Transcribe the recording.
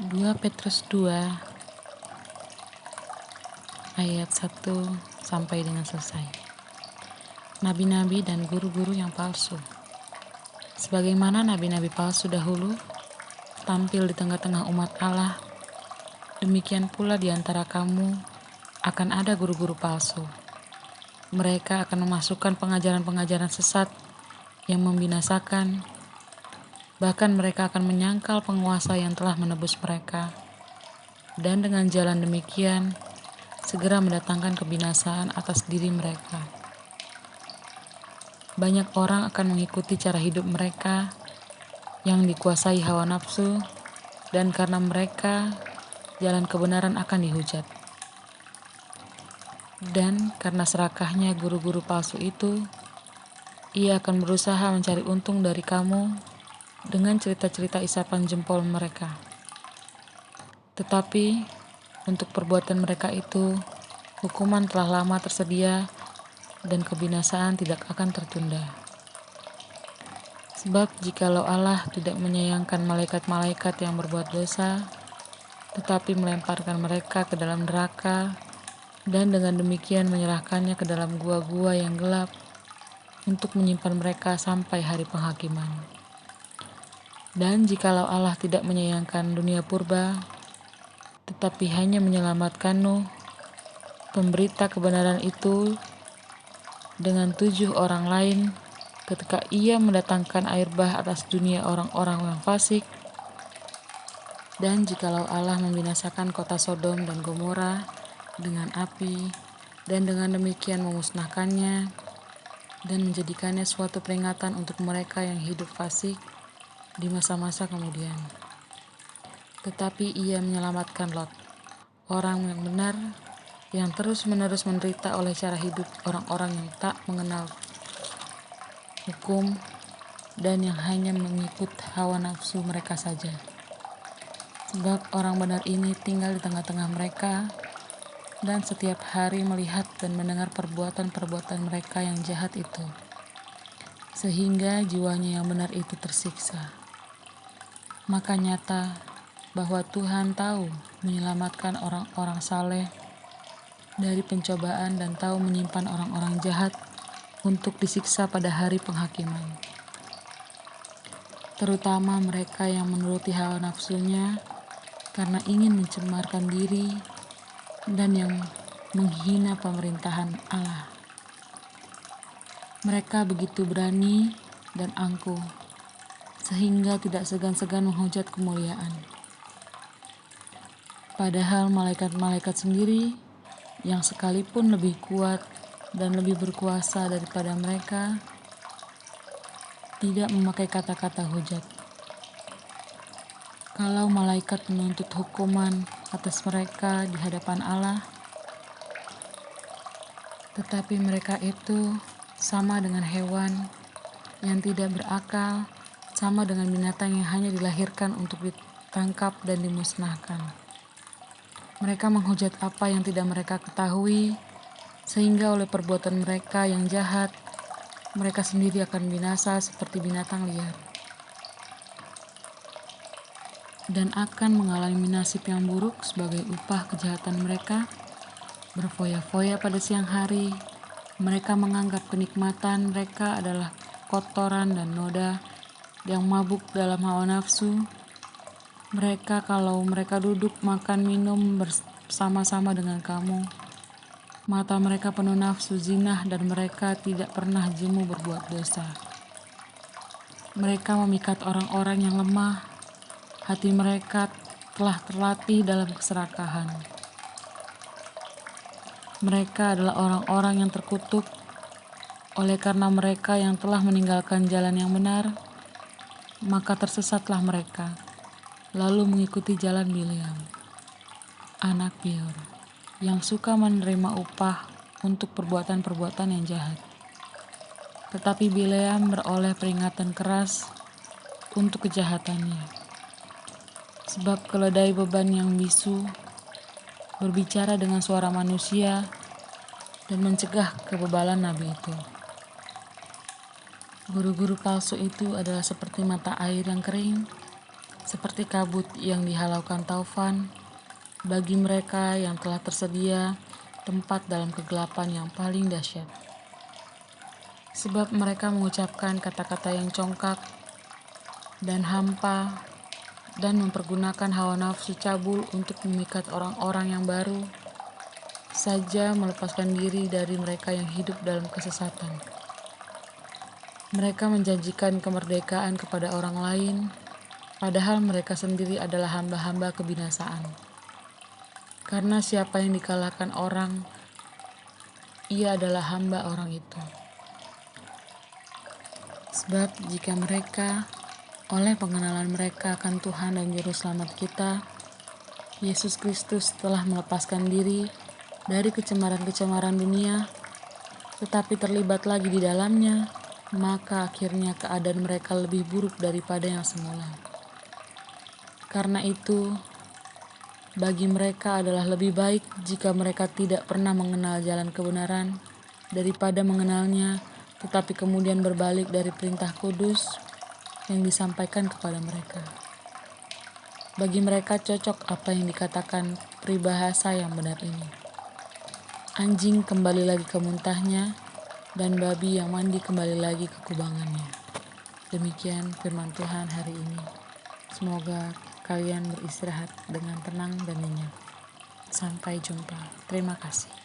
2 Petrus 2 ayat 1 sampai dengan selesai. Nabi-nabi dan guru-guru yang palsu. Sebagaimana nabi-nabi palsu dahulu tampil di tengah-tengah umat Allah, demikian pula di antara kamu akan ada guru-guru palsu. Mereka akan memasukkan pengajaran-pengajaran sesat yang membinasakan. Bahkan mereka akan menyangkal penguasa yang telah menebus mereka, dan dengan jalan demikian segera mendatangkan kebinasaan atas diri mereka. Banyak orang akan mengikuti cara hidup mereka yang dikuasai hawa nafsu, dan karena mereka jalan kebenaran akan dihujat. Dan karena serakahnya guru-guru palsu itu, ia akan berusaha mencari untung dari kamu dengan cerita-cerita isapan jempol mereka. Tetapi untuk perbuatan mereka itu, hukuman telah lama tersedia dan kebinasaan tidak akan tertunda. Sebab jikalau Allah tidak menyayangkan malaikat-malaikat yang berbuat dosa, tetapi melemparkan mereka ke dalam neraka, dan dengan demikian menyerahkannya ke dalam gua-gua yang gelap untuk menyimpan mereka sampai hari penghakiman. Dan jikalau Allah tidak menyayangkan dunia purba, tetapi hanya menyelamatkan Nuh, pemberita kebenaran itu, dengan 7 orang lain, ketika ia mendatangkan air bah atas dunia orang-orang yang fasik. Dan jikalau Allah membinasakan kota Sodom dan Gomora dengan api, dan dengan demikian memusnahkannya, dan menjadikannya suatu peringatan untuk mereka yang hidup fasik di masa-masa kemudian. Tetapi ia menyelamatkan Lot, orang yang benar, yang terus-menerus menderita oleh cara hidup orang-orang yang tak mengenal hukum dan yang hanya mengikut hawa nafsu mereka saja. Sebab orang benar ini tinggal di tengah-tengah mereka dan setiap hari melihat dan mendengar perbuatan-perbuatan mereka yang jahat itu, sehingga jiwanya yang benar itu tersiksa. Maka nyata bahwa Tuhan tahu menyelamatkan orang-orang saleh dari pencobaan dan tahu menyimpan orang-orang jahat untuk disiksa pada hari penghakiman. Terutama mereka yang menuruti hawa nafsunya karena ingin mencemarkan diri dan yang menghina pemerintahan Allah. Mereka begitu berani dan angkuh, sehingga tidak segan-segan menghujat kemuliaan. Padahal malaikat-malaikat sendiri yang sekalipun lebih kuat dan lebih berkuasa daripada mereka tidak memakai kata-kata hujat. Kalau malaikat menuntut hukuman atas mereka di hadapan Allah, tetapi mereka itu sama dengan hewan yang tidak berakal, sama dengan binatang yang hanya dilahirkan untuk ditangkap dan dimusnahkan. Mereka menghujat apa yang tidak mereka ketahui, sehingga oleh perbuatan mereka yang jahat, mereka sendiri akan binasa seperti binatang liar, dan akan mengalami nasib yang buruk sebagai upah kejahatan mereka. Berfoya-foya pada siang hari, mereka menganggap kenikmatan mereka adalah kotoran dan noda, yang mabuk dalam hawa nafsu. Mereka kalau mereka duduk makan minum bersama-sama dengan kamu, mata mereka penuh nafsu zinah dan mereka tidak pernah jemu berbuat dosa. Mereka memikat orang-orang yang lemah, hati mereka telah terlatih dalam keserakahan. Mereka adalah orang-orang yang terkutuk, oleh karena mereka yang telah meninggalkan jalan yang benar, maka tersesatlah mereka, lalu mengikuti jalan Bileam, anak Beor, yang suka menerima upah untuk perbuatan-perbuatan yang jahat. Tetapi Bileam beroleh peringatan keras untuk kejahatannya, sebab keledai beban yang bisu berbicara dengan suara manusia dan mencegah kebebalan nabi itu. Guru-guru palsu itu adalah seperti mata air yang kering, seperti kabut yang dihalaukan taufan, bagi mereka yang telah tersedia tempat dalam kegelapan yang paling dahsyat. Sebab mereka mengucapkan kata-kata yang congkak dan hampa dan mempergunakan hawa nafsu cabul untuk memikat orang-orang yang baru saja melepaskan diri dari mereka yang hidup dalam kesesatan. Mereka menjanjikan kemerdekaan kepada orang lain, padahal mereka sendiri adalah hamba-hamba kebinasaan. Karena siapa yang dikalahkan orang, ia adalah hamba orang itu. Sebab jika mereka, oleh pengenalan mereka akan Tuhan dan Juru Selamat kita, Yesus Kristus telah melepaskan diri dari kecemaran-kecemaran dunia, tetapi terlibat lagi di dalamnya, maka akhirnya keadaan mereka lebih buruk daripada yang semula. Karena itu, bagi mereka adalah lebih baik jika mereka tidak pernah mengenal jalan kebenaran daripada mengenalnya, tetapi kemudian berbalik dari perintah kudus yang disampaikan kepada mereka. Bagi mereka cocok apa yang dikatakan peribahasa yang benar ini. Anjing kembali lagi ke muntahnya, dan babi yang mandi kembali lagi ke kubangannya. Demikian firman Tuhan hari ini. Semoga kalian beristirahat dengan tenang dan nyenyak. Sampai jumpa. Terima kasih.